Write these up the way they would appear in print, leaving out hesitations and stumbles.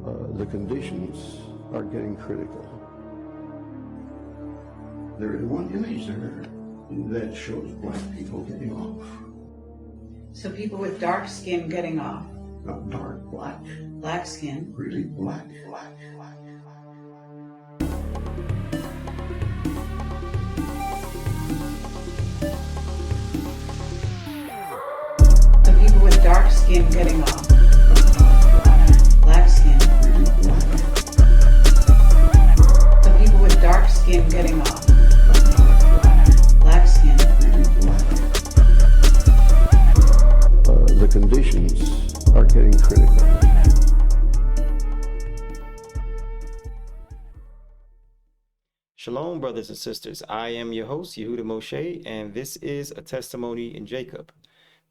The conditions are getting critical. There is one image there that shows black people getting off. So people with dark skin getting off. Not dark, black. Black skin. Really black. So people with dark skin getting off. Black skin. Really black. So people with dark skin getting off. Black skin. Really black. The conditions are getting critical. Shalom, brothers and sisters. I am your host, Yehuda Moshe, and this is A Testimony in Jacob.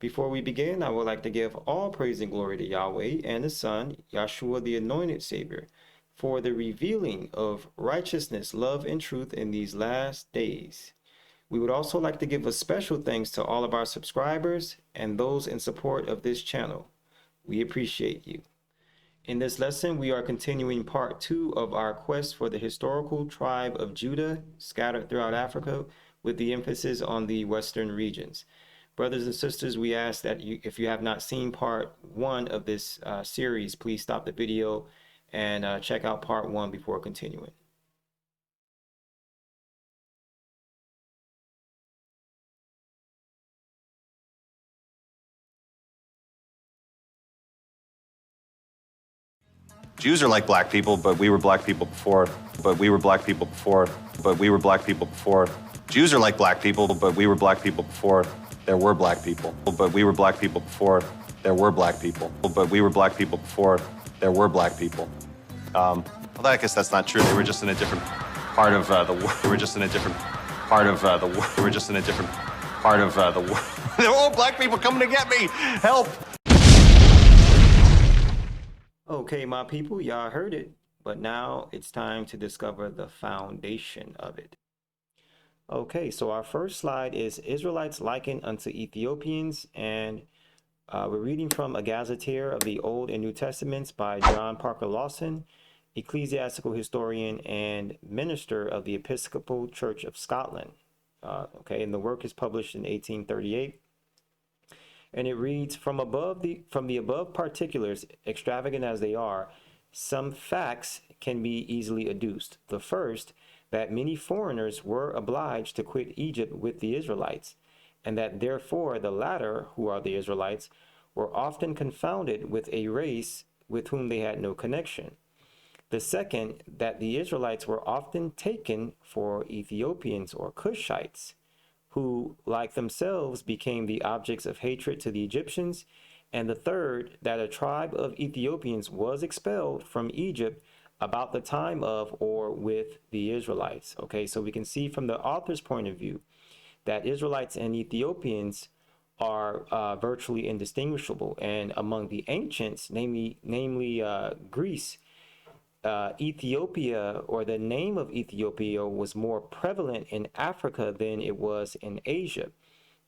Before we begin, I would like to give all praise and glory to Yahweh and His Son, Yahshua the Anointed Savior, for the revealing of righteousness, love, and truth in these last days. We would also like to give a special thanks to all of our subscribers and those in support of this channel. We appreciate you. In this lesson, we are continuing part 2 of our quest for the historical tribe of Judah scattered throughout Africa, with the emphasis on the western regions. Brothers and sisters, we ask that if you have not seen part 1 of this series, please stop the video and check out part 1 before continuing. Jews are like black people, but we were black people before. Jews are like black people, but we were black people before. There were black people. But we were black people before. There were black people. But we were black people before. There were black people. Although I guess that's not true. They were just in a different part of the world. Oh, black people coming to get me! Help! Okay, my people, y'all heard it, but now it's time to discover the foundation of it. Okay, so our first slide is Israelites likened unto Ethiopians, and we're reading from A Gazetteer of the Old and New Testaments by John Parker Lawson, ecclesiastical historian and minister of the Episcopal Church of Scotland. Okay, and the work is published in 1838. And it reads, from the above particulars, extravagant as they are, some facts can be easily adduced. The first, that many foreigners were obliged to quit Egypt with the Israelites, and that therefore the latter, who are the Israelites, were often confounded with a race with whom they had no connection. The second, that the Israelites were often taken for Ethiopians or Cushites, who, like themselves, became the objects of hatred to the Egyptians. And the third, that a tribe of Ethiopians was expelled from Egypt about the time of or with the Israelites. Okay, so we can see from the author's point of view that Israelites and Ethiopians are virtually indistinguishable. And among the ancients, namely Greece, Ethiopia, or the name of Ethiopia, was more prevalent in Africa than it was in Asia.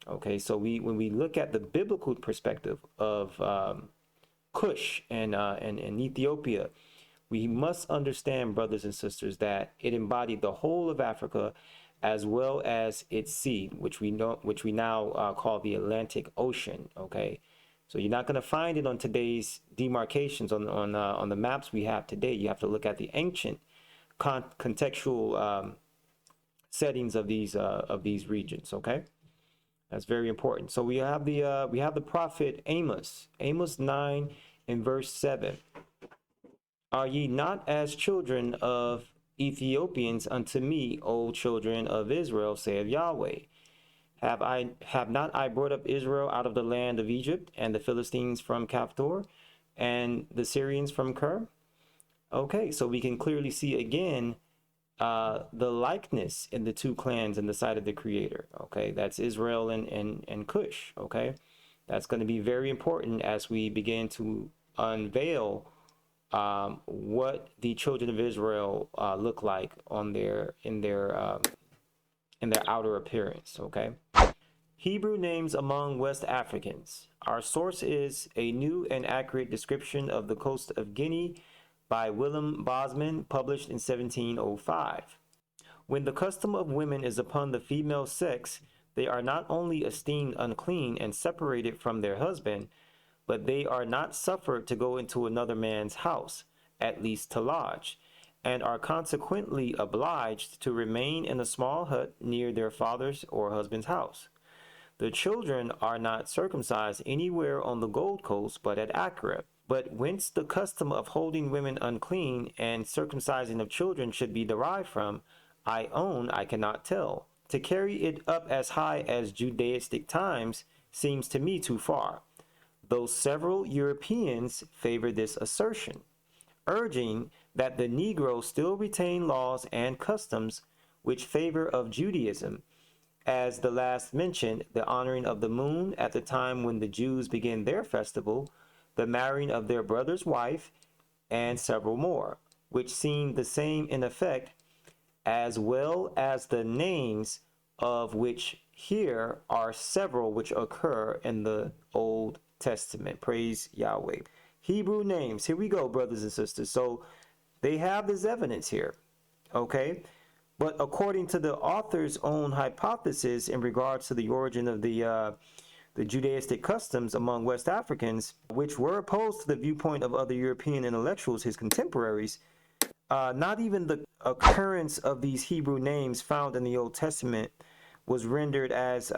Okay, so when we look at the biblical perspective of Cush and Ethiopia, we must understand, brothers and sisters, that it embodied the whole of Africa as well as its sea, which we now call the Atlantic Ocean. Okay. So you're not going to find it on today's demarcations on the maps we have today. You have to look at the ancient contextual settings of these regions. Okay, that's very important. So we have the prophet Amos 9 in verse 7. Are ye not as children of Ethiopians unto me, O children of Israel, saith Yahweh? Have not I brought up Israel out of the land of Egypt, and the Philistines from Caphtor, and the Syrians from Ker? Okay, so we can clearly see again the likeness in the two clans in the sight of the Creator. Okay, that's Israel and Cush. Okay, that's going to be very important as we begin to unveil what the children of Israel look like in their outer appearance. Okay. Hebrew names among West Africans. Our source is a new and accurate description of the coast of Guinea by Willem Bosman, published in 1705. When the custom of women is upon the female sex, they are not only esteemed unclean and separated from their husband, but they are not suffered to go into another man's house, at least to lodge, and are consequently obliged to remain in a small hut near their father's or husband's house. The children are not circumcised anywhere on the Gold Coast but at Accra. But whence the custom of holding women unclean and circumcising of children should be derived from, I own I cannot tell. To carry it up as high as Judaistic times seems to me too far, though several Europeans favor this assertion, urging that the Negro still retain laws and customs which favor of Judaism, as the last mentioned, the honoring of the moon at the time when the Jews begin their festival, the marrying of their brother's wife, and several more, which seem the same in effect, as well as the names of which here are several which occur in the Old Testament. Praise Yahweh. Hebrew names. Here we go, brothers and sisters. So they have this evidence here, okay? But according to the author's own hypothesis in regards to the origin of the Judaistic customs among West Africans, which were opposed to the viewpoint of other European intellectuals, his contemporaries, not even the occurrence of these Hebrew names found in the Old Testament was rendered as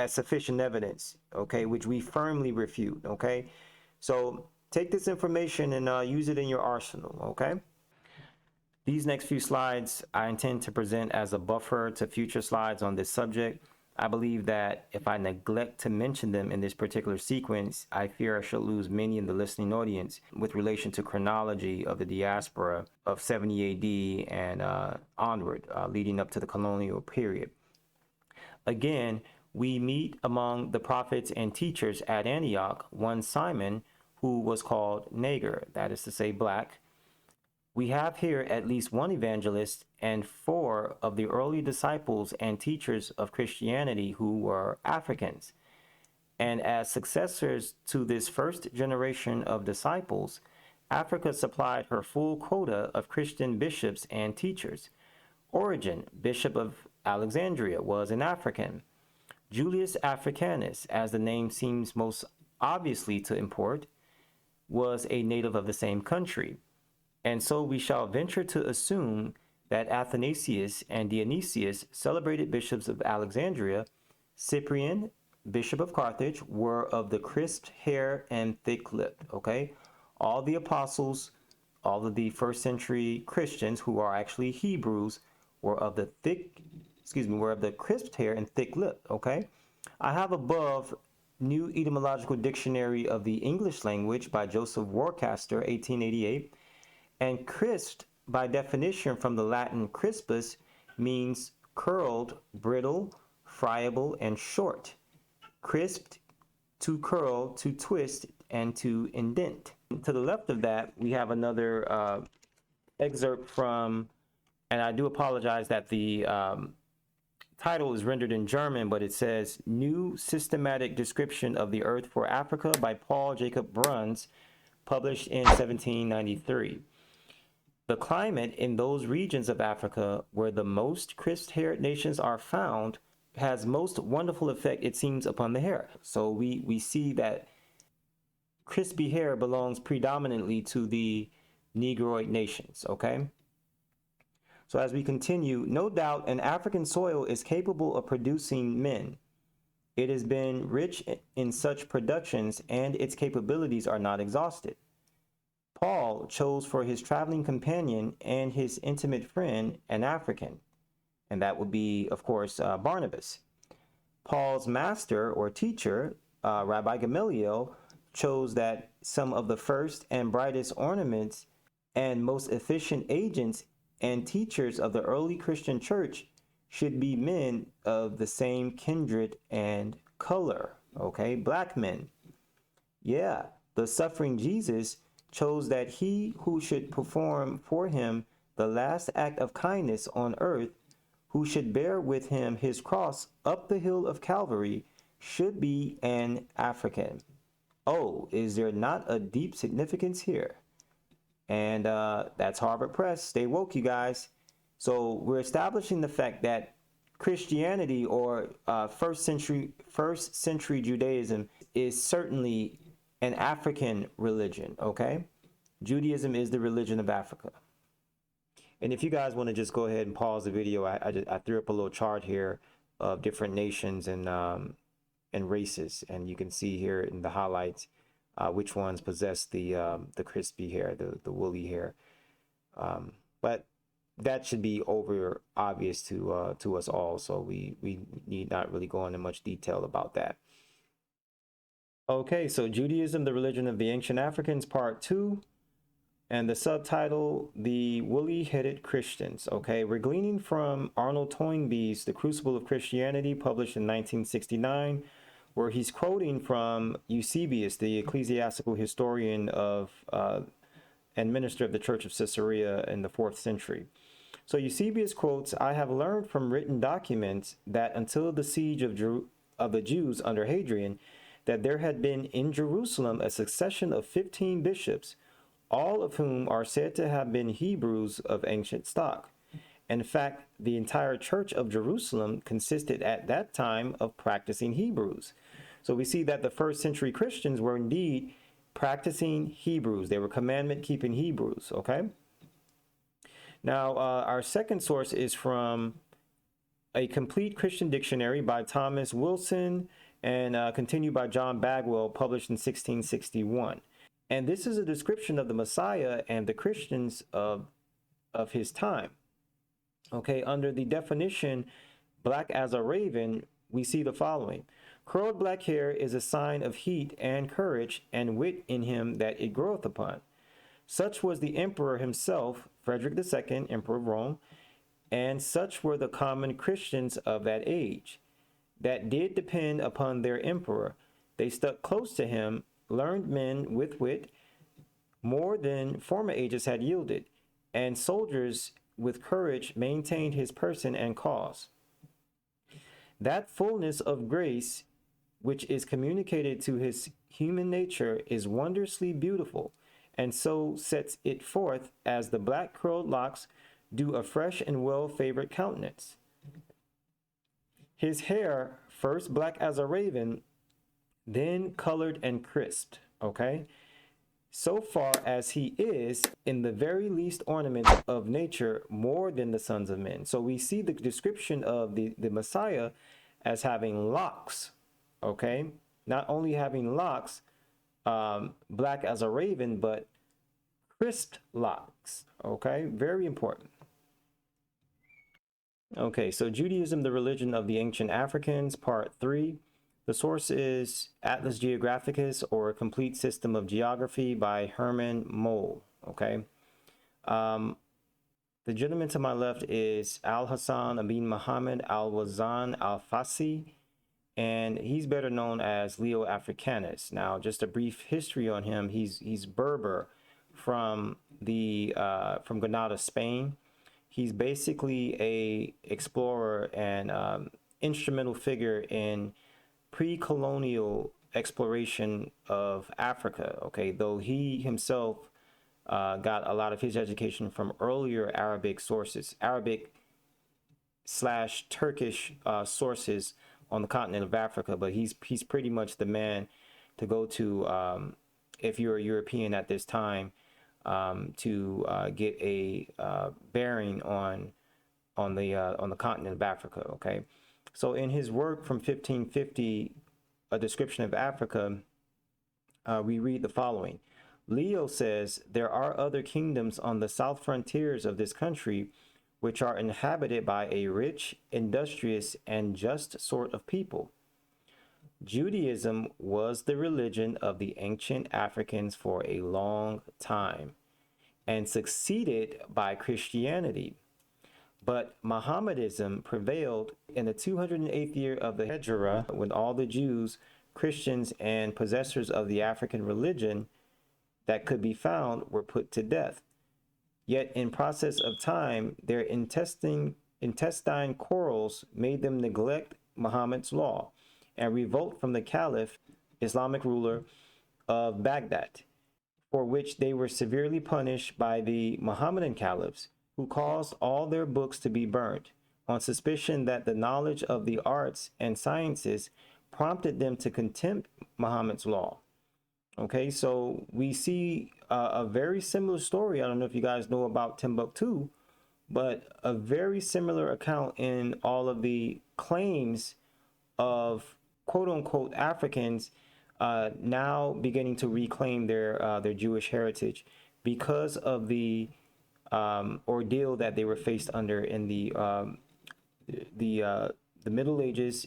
sufficient evidence, okay, which we firmly refute, okay? So take this information and use it in your arsenal, okay? These next few slides I intend to present as a buffer to future slides on this subject. I believe that if I neglect to mention them in this particular sequence, I fear I shall lose many in the listening audience with relation to chronology of the diaspora of 70 AD and onward, leading up to the colonial period. Again, we meet among the prophets and teachers at Antioch one Simon, who was called Niger, that is to say black. We have here at least one evangelist and 4 of the early disciples and teachers of Christianity who were Africans. And as successors to this first generation of disciples, Africa supplied her full quota of Christian bishops and teachers. Origen, Bishop of Alexandria, was an African. Julius Africanus, as the name seems most obviously to import, was a native of the same country. And so we shall venture to assume that Athanasius and Dionysius, celebrated bishops of Alexandria, Cyprian, Bishop of Carthage, were of the crisped hair and thick-lipped, okay? All the apostles, all of the first century Christians who are actually Hebrews were of the crisped hair and thick-lipped, okay? I have above New Etymological Dictionary of the English Language by Joseph Worcester, 1888. And crisped, by definition from the Latin crispus, means curled, brittle, friable, and short. Crisped, to curl, to twist, and to indent. To the left of that, we have another excerpt from, and I do apologize that the title is rendered in German, but it says New Systematic Description of the Earth for Africa by Paul Jacob Bruns, published in 1793. The climate in those regions of Africa where the most crisp-haired nations are found has most wonderful effect, it seems, upon the hair. So we see that crispy hair belongs predominantly to the Negroid nations, okay? So as we continue, no doubt an African soil is capable of producing men. It has been rich in such productions and its capabilities are not exhausted. Paul chose for his traveling companion and his intimate friend an African, and that would be, of course, Barnabas. Paul's master or teacher, Rabbi Gamaliel, chose that some of the first and brightest ornaments and most efficient agents and teachers of the early Christian church should be men of the same kindred and color, okay, black men. Yeah, the suffering Jesus chose that he who should perform for him the last act of kindness on earth, who should bear with him his cross up the hill of Calvary, should be an African. Oh, is there not a deep significance here? And that's Harvard Press. Stay woke, you guys. So we're establishing the fact that Christianity, or first century Judaism, is certainly an African religion. Okay, Judaism is the religion of Africa. And if you guys want to just go ahead and pause the video, I threw up a little chart here of different nations and races, and you can see here in the highlights which ones possess the crispy hair, the woolly hair. But that should be over obvious to us all, so we need not really go into much detail about that. Okay, so Judaism, the religion of the ancient Africans, part 2. And the subtitle, The Woolly-Headed Christians. Okay, we're gleaning from Arnold Toynbee's The Crucible of Christianity, published in 1969, where he's quoting from Eusebius, the ecclesiastical historian of and minister of the Church of Caesarea in the 4th century. So Eusebius quotes, "I have learned from written documents that until the siege of the Jews under Hadrian, that there had been in Jerusalem a succession of 15 bishops, all of whom are said to have been Hebrews of ancient stock. In fact, the entire church of Jerusalem consisted at that time of practicing Hebrews." So we see that the first century Christians were indeed practicing Hebrews. They were commandment-keeping Hebrews, okay? Now, our second source is from A Complete Christian Dictionary by Thomas Wilson and continued by John Bagwell, published in 1661. And this is a description of the Messiah and the Christians of his time. Okay, under the definition, black as a raven, we see the following. Curled black hair is a sign of heat and courage and wit in him that it groweth upon. Such was the emperor himself, Frederick II, Emperor of Rome, and such were the common Christians of that age, that did depend upon their emperor. They stuck close to him, learned men with wit, more than former ages had yielded, and soldiers with courage maintained his person and cause. That fullness of grace which is communicated to his human nature is wondrously beautiful, and so sets it forth as the black curled locks do a fresh and well-favored countenance. His hair, first black as a raven, then colored and crisped, okay? So far as he is in the very least ornament of nature more than the sons of men. So we see the description of the Messiah as having locks, okay? Not only having locks, black as a raven, but crisped locks, okay? Very important. Okay, so Judaism, the religion of the ancient Africans, part 3. The source is Atlas Geographicus, or A Complete System of Geography by Herman Moll, okay? The gentleman to my left is Al-Hassan Amin Muhammad Al-Wazan Al-Fassi, and he's better known as Leo Africanus. Now, just a brief history on him. He's Berber from Granada, Spain. He's basically a explorer and instrumental figure in pre-colonial exploration of Africa, okay? Though he himself got a lot of his education from earlier Arabic sources, Arabic/Turkish sources on the continent of Africa, but he's pretty much the man to go to if you're a European at this time, to get a bearing on the continent of Africa, okay? So in his work from 1550, A Description of Africa, we read the following. Leo says, there are other kingdoms on the south frontiers of this country which are inhabited by a rich, industrious, and just sort of people. Judaism was the religion of the ancient Africans for a long time, and succeeded by Christianity. But Mohammedanism prevailed in the 208th year of the Hijrah, when all the Jews, Christians, and possessors of the African religion that could be found were put to death. Yet in process of time, their intestine quarrels made them neglect Muhammad's law and revolt from the Caliph, Islamic ruler of Baghdad. for which they were severely punished by the Mohammedan caliphs, who caused all their books to be burnt on suspicion that the knowledge of the arts and sciences prompted them to contempt Muhammad's law. Okay, so we see a very similar story. I don't know if you guys know about Timbuktu, but a very similar account in all of the claims of quote unquote Africans now beginning to reclaim their Jewish heritage because of the ordeal that they were faced under in the Middle Ages,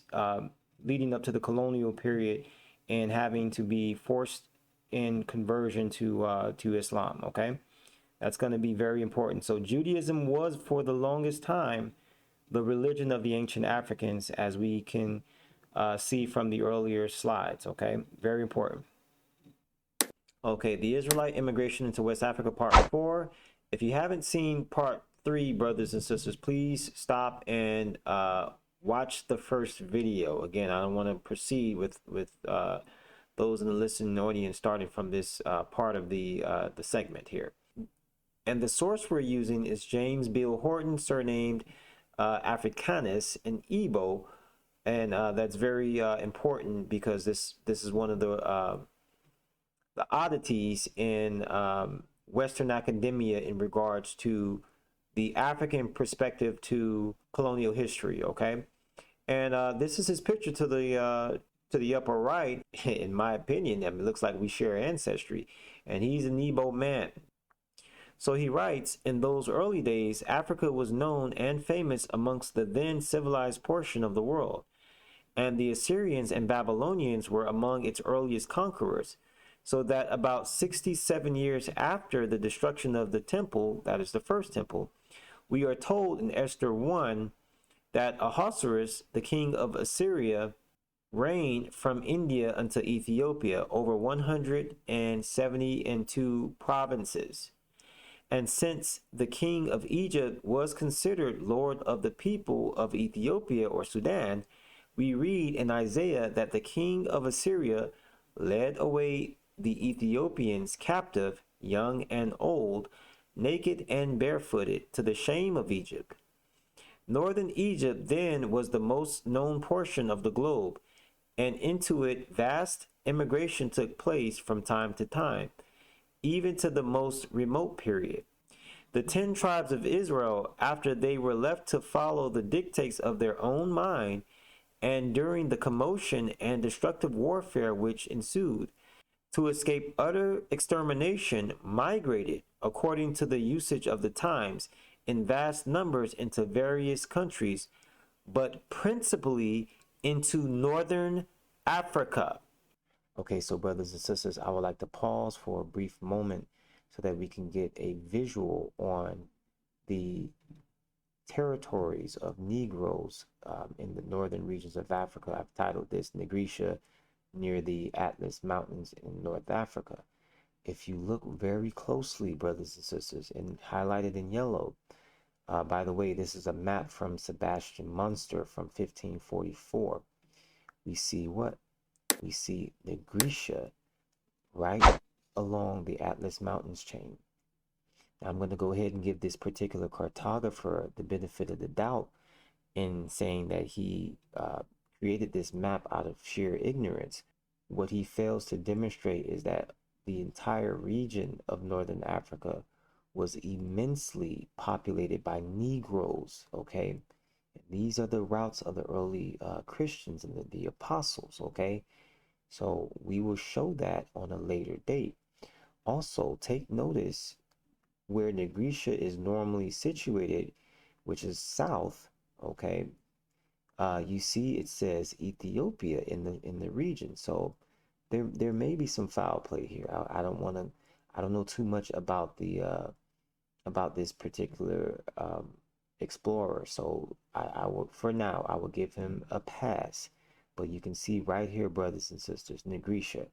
leading up to the colonial period, and having to be forced in conversion to Islam. Okay, that's going to be very important. So Judaism was for the longest time the religion of the ancient Africans, as we can see from the earlier slides. Okay, very important. Okay, the Israelite immigration into West Africa, part 4. If you haven't seen part 3, brothers and sisters, please stop and watch the first video. Again, I don't want to proceed with those in the listening audience starting from this part of the segment here. And the source we're using is James Bill Horton, surnamed Africanus, an Igbo, and that's very important because this is one of the oddities in Western academia in regards to the African perspective to colonial history. Okay, and this is his picture to the upper right. In my opinion, I mean, it looks like we share ancestry, and he's an Igbo man. So he writes, in those early days, Africa was known and famous amongst the then civilized portion of the world, and the Assyrians and Babylonians were among its earliest conquerors, so that about 67 years after the destruction of the temple, that is the first temple, we are told in Esther 1 that Ahasuerus, the king of Assyria, reigned from India unto Ethiopia over 172 provinces. And since the king of Egypt was considered lord of the people of Ethiopia or Sudan, we read in Isaiah that the king of Assyria led away the Ethiopians captive, young and old, naked and barefooted, to the shame of Egypt. Northern Egypt then was the most known portion of the globe, and into it vast immigration took place from time to time, even to the most remote period. The 10 tribes of Israel, after they were left to follow the dictates of their own mind, and during the commotion and destructive warfare which ensued, to escape utter extermination, migrated, according to the usage of the times, in vast numbers into various countries, but principally into northern Africa. Okay, so brothers and sisters, I would like to pause for a brief moment so that we can get a visual on the territories of Negroes in the northern regions of Africa. I've titled this NIGRITRIA, near the Atlas Mountains in North Africa. If you look very closely, brothers and sisters, and highlighted in yellow, by the way, this is a map from Sebastian Munster from 1544. We see what? We see NIGRITRIA right along the Atlas Mountains chain. Now, I'm going to go ahead and give this particular cartographer the benefit of the doubt in saying that he created this map out of sheer ignorance. What he fails to demonstrate is that the entire region of Northern Africa was immensely populated by Negroes, okay? And these are the routes of the early Christians and the apostles, okay? So we will show that on a later date. Also, take notice where NIGRITRIA is normally situated, which is south, okay? You see it says Ethiopia in the region. So there may be some foul play here. I don't know too much about about this particular explorer. So I will, for now, I will give him a pass. But you can see right here, brothers and sisters, NIGRITRIA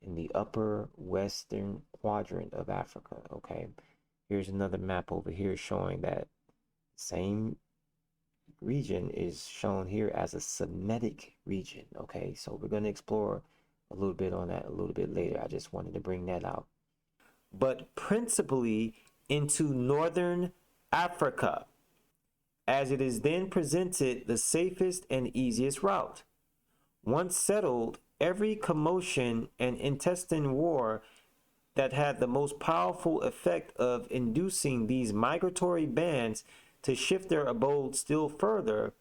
in the upper western quadrant of Africa. Okay, here's another map over here showing that same region is shown here as a Semitic region. Okay, so we're going to explore a little bit on that a little bit later. I just wanted to bring that out. but principally into northern Africa, as it is then presented the safest and easiest route. Once settled, every commotion and intestine war that had the most powerful effect of inducing these migratory bands to shift their abode still further,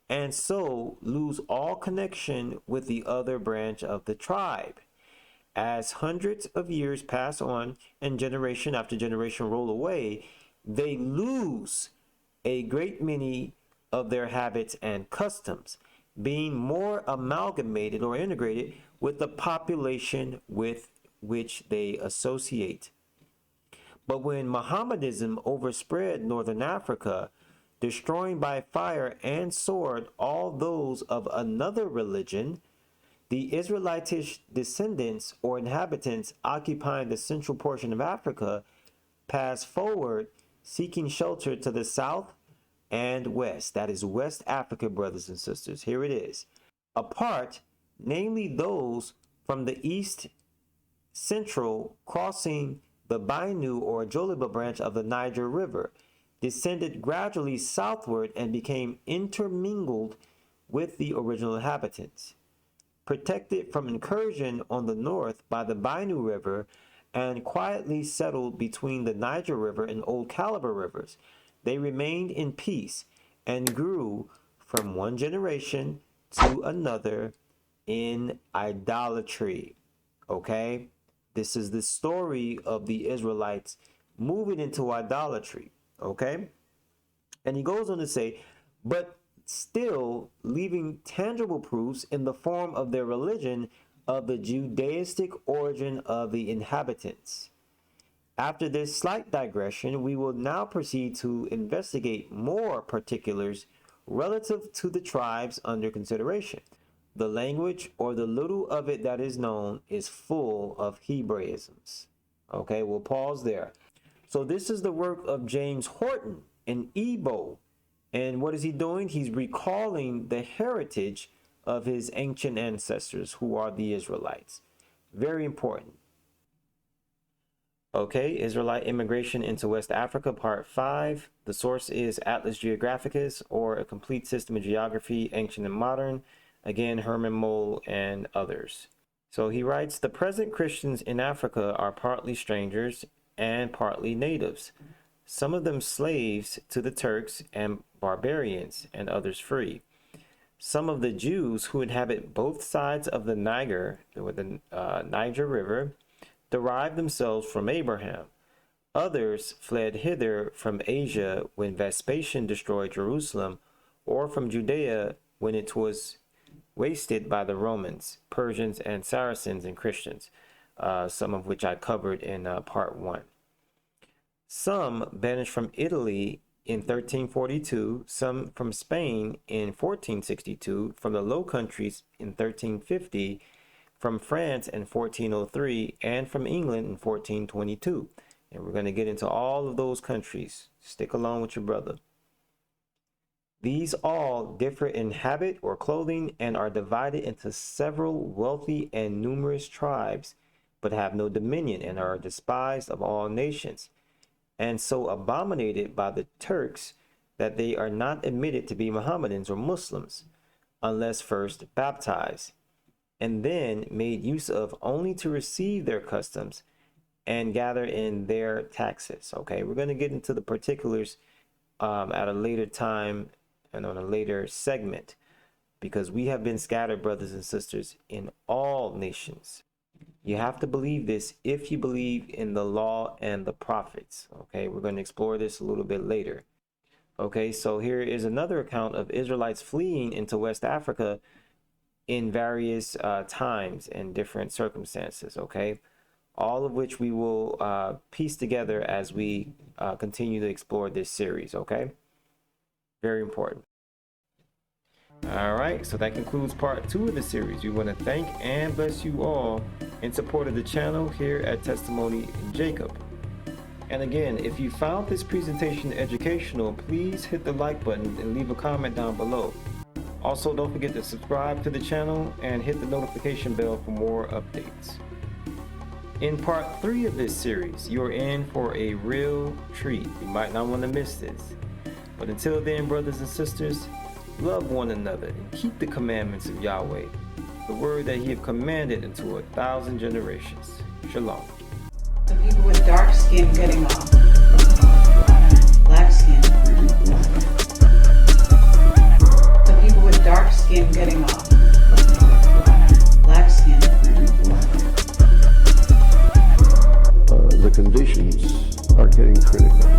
and so lose all connection with the other branch of the tribe. As hundreds of years pass on and generation after generation roll away, they lose a great many of their habits and customs, being more amalgamated or integrated with the population with which they associate. But when Mohammedanism overspread northern Africa, destroying by fire and sword all those of another religion, the Israelitish descendants or inhabitants occupying the central portion of Africa passed forward, seeking shelter to the south and west. That is West Africa, brothers and sisters. Here it is. Apart, namely those from the east central, crossing the Bainu or Joliba branch of the Niger River, descended gradually southward and became intermingled with the original inhabitants. Protected from incursion on the north by the Bainu River and quietly settled between the Niger River and Old Calabar rivers, they remained in peace and grew from one generation to another in idolatry. Okay? This is the story of the Israelites moving into idolatry. Okay? And he goes on to say, but still leaving tangible proofs in the form of their religion of the Judaistic origin of the inhabitants. After this slight digression, we will now proceed to investigate more particulars relative to the tribes under consideration. The language, or the little of it that is known, is full of Hebraisms. Okay, we'll pause there. So this is the work of James Horton in Igbo. And what is he doing? He's recalling the heritage of his ancient ancestors, who are the Israelites. Very important. Okay, Israelite immigration into West Africa, part 5. The source is Atlas Geographicus, or A Complete System of Geography, Ancient and Modern. Again, Herman Moll and others. So he writes, the present Christians in Africa are partly strangers and partly natives, some of them slaves to the Turks and barbarians, and others free. Some of the Jews who inhabit both sides of the Niger, or the Niger River, derived themselves from Abraham. Others fled hither from Asia when Vespasian destroyed Jerusalem, or from Judea when it was wasted by the Romans, Persians, and Saracens and Christians, some of which I covered in part 1. Some banished from Italy in 1342, some from Spain in 1462, from the Low Countries in 1350, from France in 1403, and from England in 1422. And we're going to get into all of those countries. Stick along with your brother. These all differ in habit or clothing and are divided into several wealthy and numerous tribes, but have no dominion and are despised of all nations, and so abominated by the Turks that they are not admitted to be Mohammedans or Muslims, unless first baptized, and then made use of only to receive their customs and gather in their taxes. Okay, we're going to get into the particulars at a later time and on a later segment, because we have been scattered, brothers and sisters, in all nations. You have to believe this if you believe in the law and the prophets. Okay, we're going to explore this a little bit later. Okay, so here is another account of Israelites fleeing into West Africa in various times and different circumstances. Okay, all of which we will piece together as we continue to explore this series. Okay, very important. All right, so that concludes part 2 of the series. We want to thank and bless you all in support of the channel here at Testimony in Jacob. And again, if you found this presentation educational, please hit the like button and leave a comment down below. Also, don't forget to subscribe to the channel and hit the notification bell for more updates. In part 3 of this series, you're in for a real treat. You might not want to miss this. But until then, brothers and sisters, love one another and keep the commandments of Yahweh, the word that he have commanded into 1,000 generations. Shalom. The people with dark skin getting off. Black skin. The people with dark skin getting off. Black skin. The conditions are getting critical.